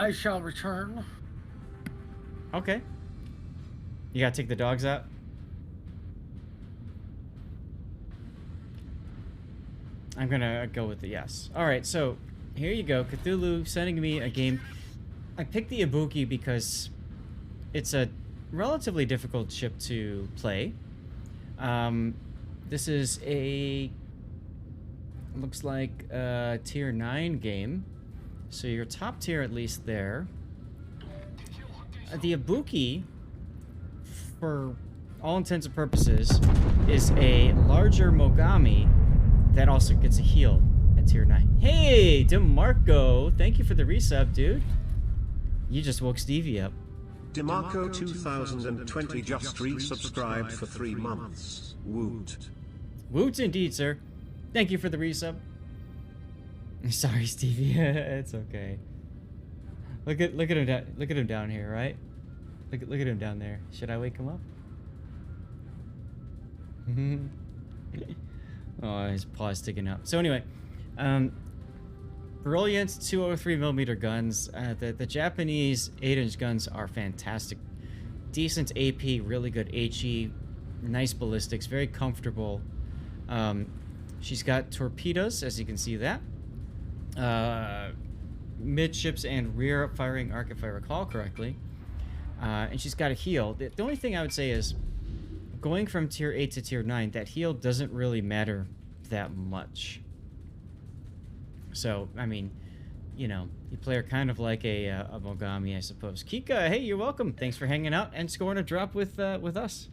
I shall return. Okay. You gotta take the dogs out? I'm gonna go with the yes. Alright, so here you go. Cthulhu sending me a game. I picked the Ibuki because it's a relatively difficult ship to play. This is a... looks like a tier 9 game. So you're top tier at least there. The Ibuki, for all intents and purposes, is a larger Mogami that also gets a heal at tier 9. Hey, DeMarco! Thank you for the resub, dude. You just woke Stevie up. DeMarco 2020 just resubscribed for 3 months. Woot. Woot indeed, sir. Thank you for the resub. Sorry, Stevie. It's okay. Look at him down here, right? Look at him down there. Should I wake him up? Oh, his paw's sticking out. So anyway, brilliant 203mm guns. The Japanese 8-inch guns are fantastic. Decent AP, really good HE, nice ballistics, very comfortable. She's got torpedoes, as you can see that. Midships and rear firing arc, if I recall correctly. And she's got a heal. The only thing I would say is, going from tier 8 to tier 9, that heal doesn't really matter that much. So, I mean, you know, you play her kind of like a Mogami, I suppose. Kika, hey, you're welcome. Thanks for hanging out and scoring a drop with us.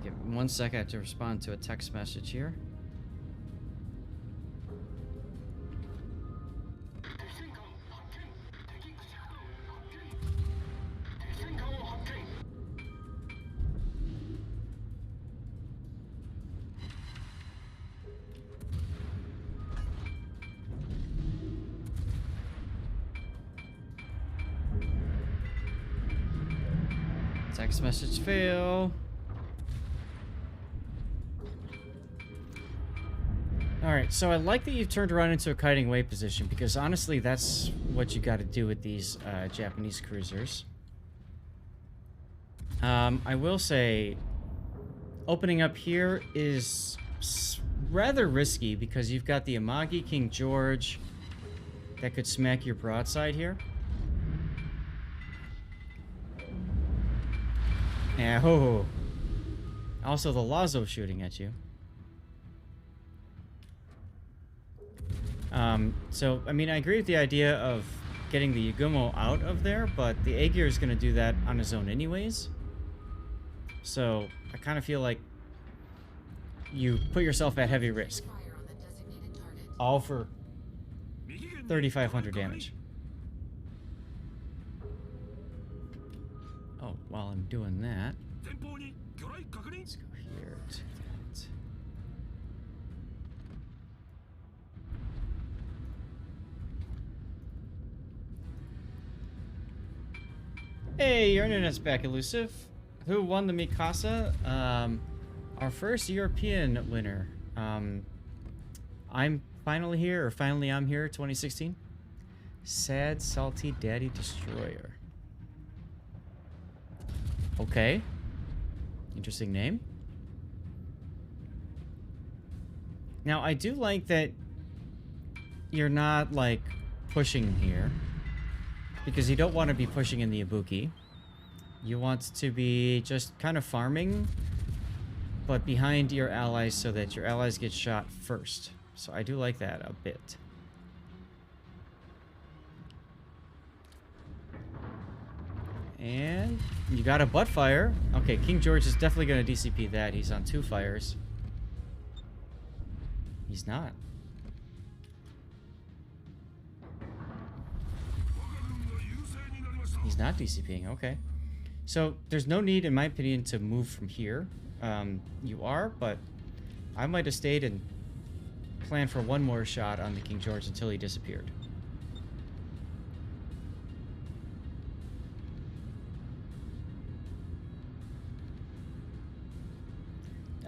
Give me 1 second, I have to respond to a text message here. Text message fail. Alright, so I like that you've turned around into a kiting way position, because honestly, that's what you gotta do with these Japanese cruisers. I will say, opening up here is rather risky, because you've got the Amagi King George that could smack your broadside here. Yeah, ho. Also, the Lazo shooting at you. So, I mean, I agree with the idea of getting the Yagumo out of there, but the Aegir is going to do that on his own anyways. So, I kind of feel like you put yourself at heavy risk. All for 3,500 damage. Oh, while I'm doing that, let's go here to that. Hey, your internet's back, Elusive. Who won the Mikasa? Our first European winner. I'm finally here, or finally I'm here, 2016. Sad, Salty Daddy Destroyer. Okay. Interesting name. Now, I do like that you're not, like, pushing here. Because you don't want to be pushing in the Ibuki. You want to be just kind of farming, but behind your allies so that your allies get shot first. So I do like that a bit. And you got a butt fire. Okay, King George is definitely going to DCP that. He's on 2 fires. He's not. He's not DCPing, okay. So there's no need, in my opinion, to move from here. You are, but I might have stayed and planned for one more shot on the King George until he disappeared.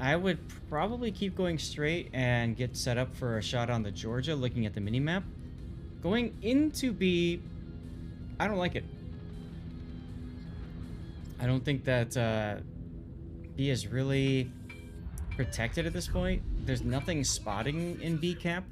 I would probably keep going straight and get set up for a shot on the Georgia, looking at the minimap. Going into B, I don't like it. I don't think that B is really protected at this point. There's nothing spotting in B cap.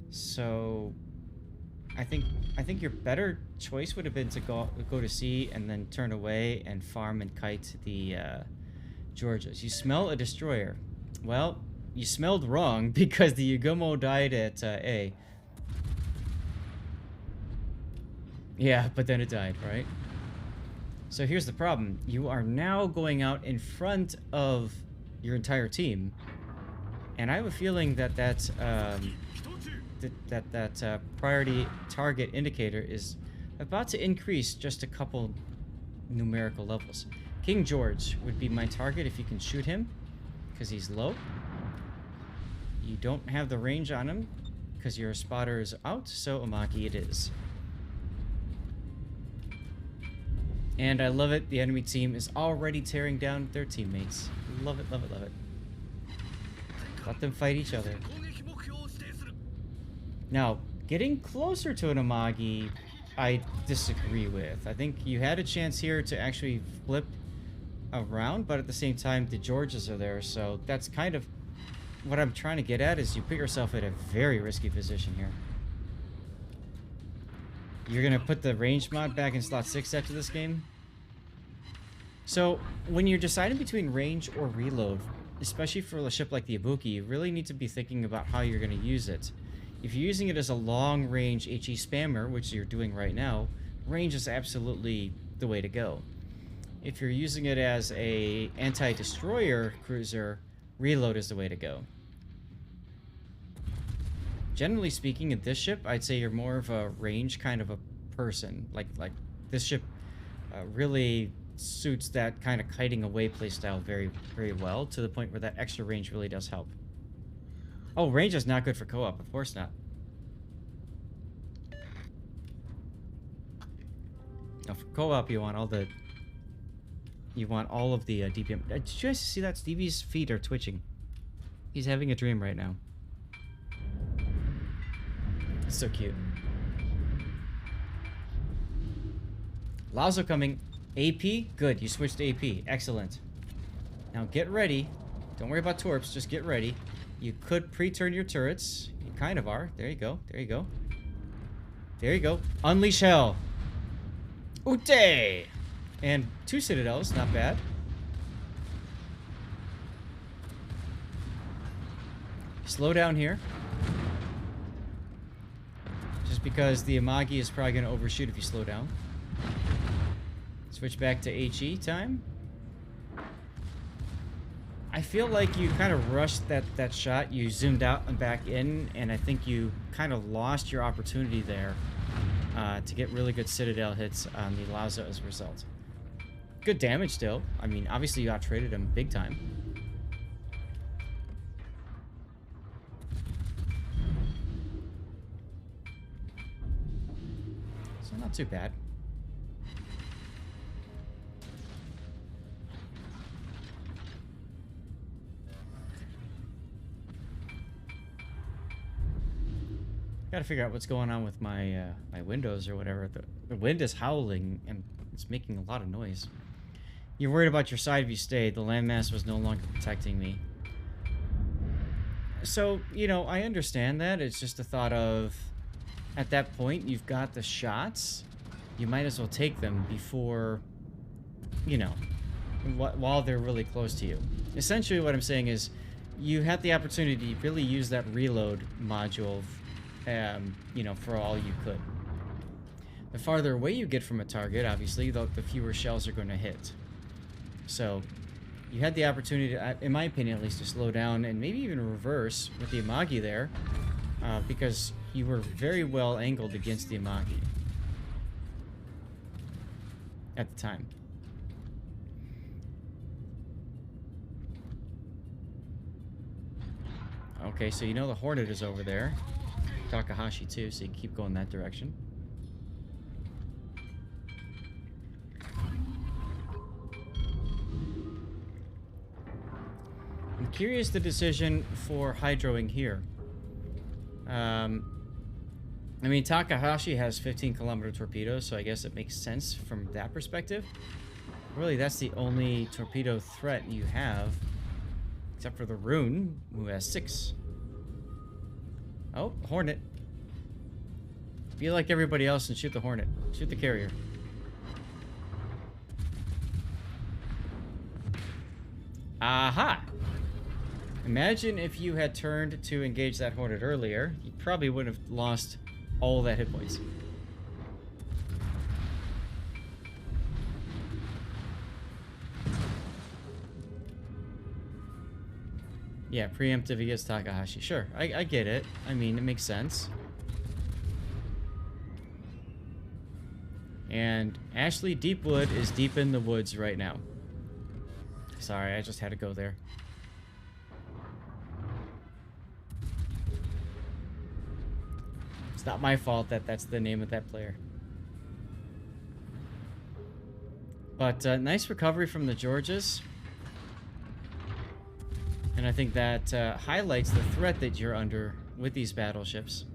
So I think your better choice would have been to go to C and then turn away and farm and kite the Georgias. You smell a destroyer. Well, you smelled wrong because the Yugumo died at A. Yeah, but then it died, right? So here's the problem. You are now going out in front of your entire team. And I have a feeling that that priority target indicator is about to increase just a couple numerical levels. King George would be my target if you can shoot him, because he's low. You don't have the range on him, because your spotter is out, so Amaki it is. And I love it, the enemy team is already tearing down their teammates. Love it, love it, love it. Let them fight each other. Now, getting closer to an Amagi, I disagree with. I think you had a chance here to actually flip around, but at the same time, the Georges are there, so that's kind of what I'm trying to get at, is you put yourself in a very risky position here. You're gonna put the range mod back in slot 6 after this game? So, when you're deciding between range or reload, especially for a ship like the Ibuki, you really need to be thinking about how you're gonna use it. If you're using it as a long-range HE spammer, which you're doing right now, range is absolutely the way to go. If you're using it as a anti-destroyer cruiser, reload is the way to go. Generally speaking, in this ship, I'd say you're more of a range kind of a person. Like this ship really suits that kind of kiting away playstyle very, very well, to the point where that extra range really does help. Oh, range is not good for co-op. Of course not. Now, for co-op, you want all the... You want all of the DPM. Did you guys see that? Stevie's feet are twitching. He's having a dream right now. It's so cute. Lazo coming. AP? Good. You switched to AP. Excellent. Now get ready. Don't worry about torps. Just get ready. You could pre-turn your turrets. You kind of are. There you go. There you go. There you go. Unleash hell. Ute! And 2 citadels. Not bad. Slow down here. Just because the Amagi is probably going to overshoot if you slow down. Switch back to HE time. I feel like you kind of rushed that shot. You zoomed out and back in, and I think you kind of lost your opportunity there to get really good citadel hits on the Lazo as a result. Good damage still. I mean, obviously you out-traded him big time. So not too bad. Gotta figure out what's going on with my my windows or whatever. The wind is howling and it's making a lot of noise. You're worried about your side if you stayed. The landmass was no longer protecting me. So, you know, I understand that. It's just a thought of, at that point, you've got the shots. You might as well take them before, you know, while they're really close to you. Essentially what I'm saying is, you had the opportunity to really use that reload module, you know, for all you could. The farther away you get from a target, obviously, the fewer shells are going to hit. So, you had the opportunity, in my opinion at least, to slow down and maybe even reverse with the Amagi there, because you were very well angled against the Amagi at the time. Okay, so you know the Hornet is over there. Takahashi too, so you can keep going that direction. I'm curious the decision for hydroing here. I mean, Takahashi has 15-kilometer torpedoes, so I guess it makes sense from that perspective. Really, that's the only torpedo threat you have, except for the Rune, who has 6. Oh, Hornet. Be like everybody else and shoot the Hornet. Shoot the carrier. Aha! Imagine if you had turned to engage that Hornet earlier, you probably would have lost all that hit points. Yeah, preemptive against Takahashi. Sure, I get it. I mean, it makes sense. And Ashley Deepwood is deep in the woods right now. Sorry, I just had to go there. It's not my fault that that's the name of that player. But nice recovery from the Georges. And I think that highlights the threat that you're under with these battleships.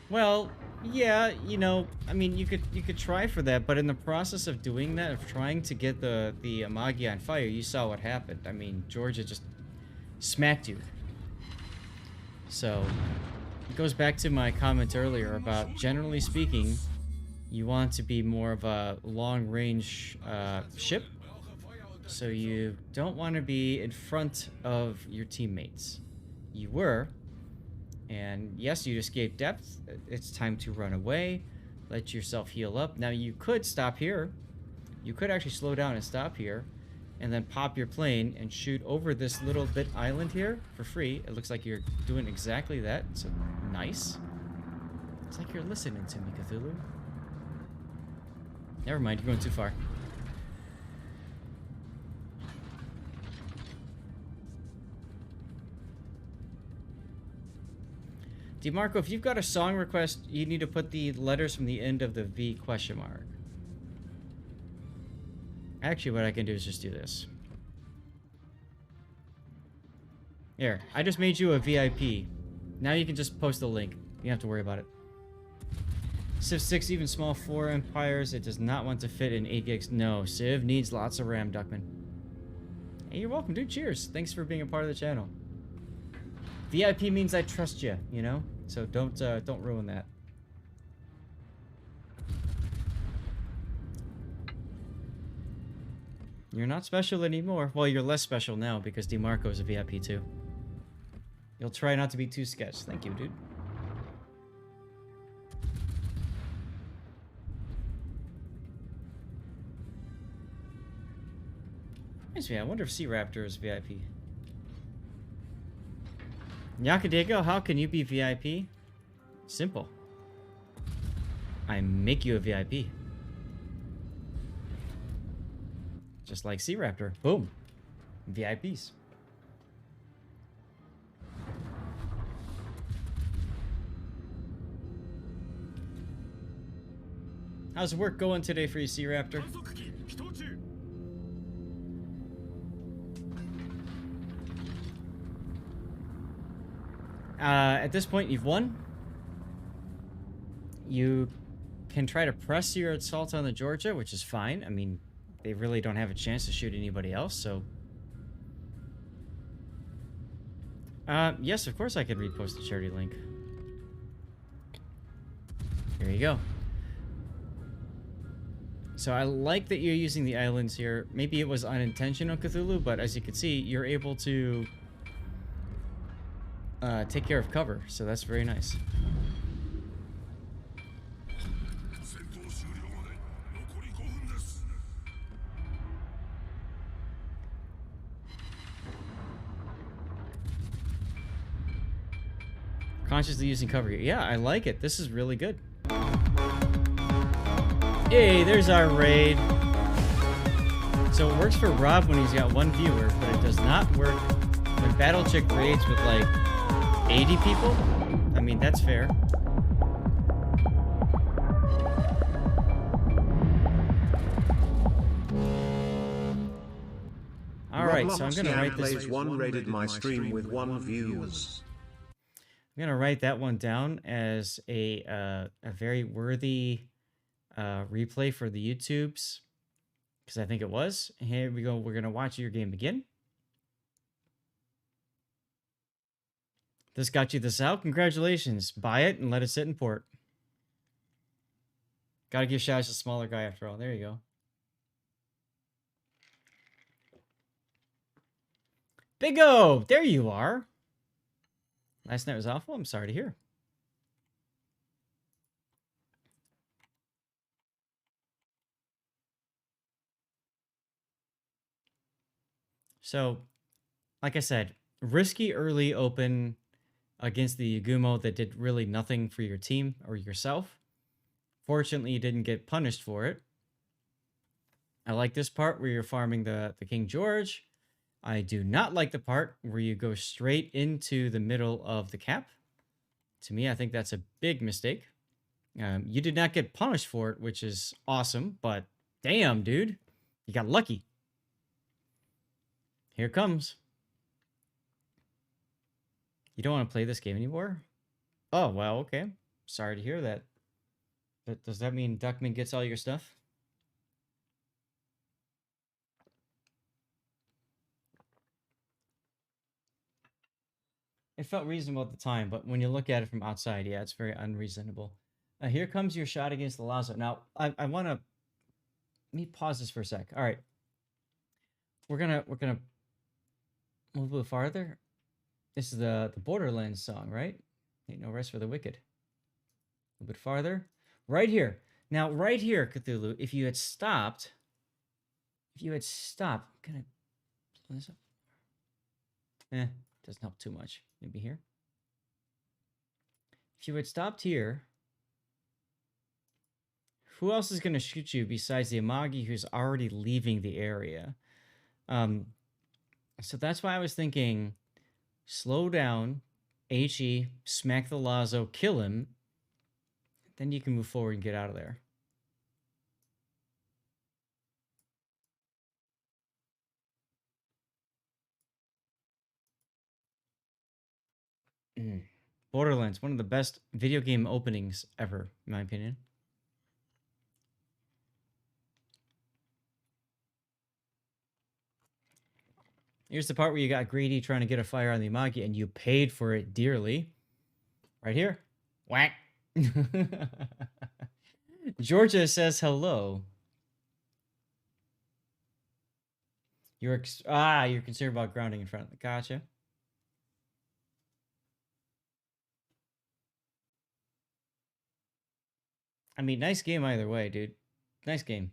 Well, yeah, you know, I mean, you could try for that, but in the process of doing that, of trying to get the Amagi on fire, you saw what happened. I mean, Georgia just smacked you. So, it goes back to my comment earlier about, generally speaking, you want to be more of a long-range ship, so you don't want to be in front of your teammates. You were, and yes, you escaped depth. It's time to run away, let yourself heal up. Now, you could stop here. You could actually slow down and stop here, and then pop your plane and shoot over this little bit island here for free. It looks like you're doing exactly that, so nice. It's like you're listening to me, Cthulhu. Never mind, you're going too far. DeMarco, if you've got a song request, you need to put the letters from the end of the V question mark. Actually, what I can do is just do this. Here, I just made you a VIP. Now you can just post the link. You don't have to worry about it. Civ 6, even small 4 empires, it does not want to fit in 8 gigs. No, Civ needs lots of RAM, Duckman. Hey, you're welcome, dude. Cheers. Thanks for being a part of the channel. VIP means I trust you, you know? So don't ruin that. You're not special anymore. Well, you're less special now because DeMarco is a VIP too. You'll try not to be too sketched. Thank you, dude. I wonder if Sea Raptor is VIP. Yakadego, how can you be VIP? Simple. I make you a VIP. Just like Sea Raptor. Boom. VIPs. How's work going today for you, Sea Raptor? At this point, you've won. You can try to press your assault on the Georgia, which is fine. I mean, they really don't have a chance to shoot anybody else, so... yes, of course I can repost the charity link. Here you go. So I like that you're using the islands here. Maybe it was unintentional, Cthulhu, but as you can see, you're able to... take care of cover, so that's very nice. Consciously using cover here. Yeah, I like it. This is really good. Hey, there's our raid. So it works for Rob when he's got one viewer, but it does not work when Battle Chick creates with like 80 people. I mean, that's fair. Alright, so I'm gonna write this. One rated my stream with 1 views. I'm gonna write that one down as a very worthy replay for the YouTubes, because I think it was. Here we go. We're gonna watch your game begin. This got you this out. Congratulations. Buy it and let it sit in port. Gotta give shout outs to the smaller guy after all. There you go. Big O! There you are. Last night was awful. I'm sorry to hear. So, like I said, risky early open against the Yagumo that did really nothing for your team or yourself. Fortunately, you didn't get punished for it. I like this part where you're farming the King George. I do not like the part where you go straight into the middle of the cap. To me, I think that's a big mistake. You did not get punished for it, which is awesome, but damn, dude. You got lucky. Here it comes. You don't want to play this game anymore? Oh, well, okay. Sorry to hear that. But does that mean Duckman gets all your stuff? It felt reasonable at the time, but when you look at it from outside, yeah, it's very unreasonable. Here comes your shot against the Lazo. Now, I want to... Let me pause this for a sec. All right. We're gonna move a little farther. This is the Borderlands song, right? Ain't no rest for the wicked. A little bit farther. Right here. Now, right here, Cthulhu, if you had stopped... I'm gonna pull this up. Doesn't help too much. Maybe here. If you had stopped here, who else is going to shoot you besides the Amagi who's already leaving the area? So that's why I was thinking, slow down, HE, smack the Lazo, kill him, then you can move forward and get out of there. Borderlands, one of the best video game openings ever, in my opinion. Here's the part where you got greedy trying to get a fire on the Amagi, and you paid for it dearly. Right here. Whack. Georgia says hello. You're concerned about grounding in front of the... Gotcha. I mean, nice game either way, dude. Nice game.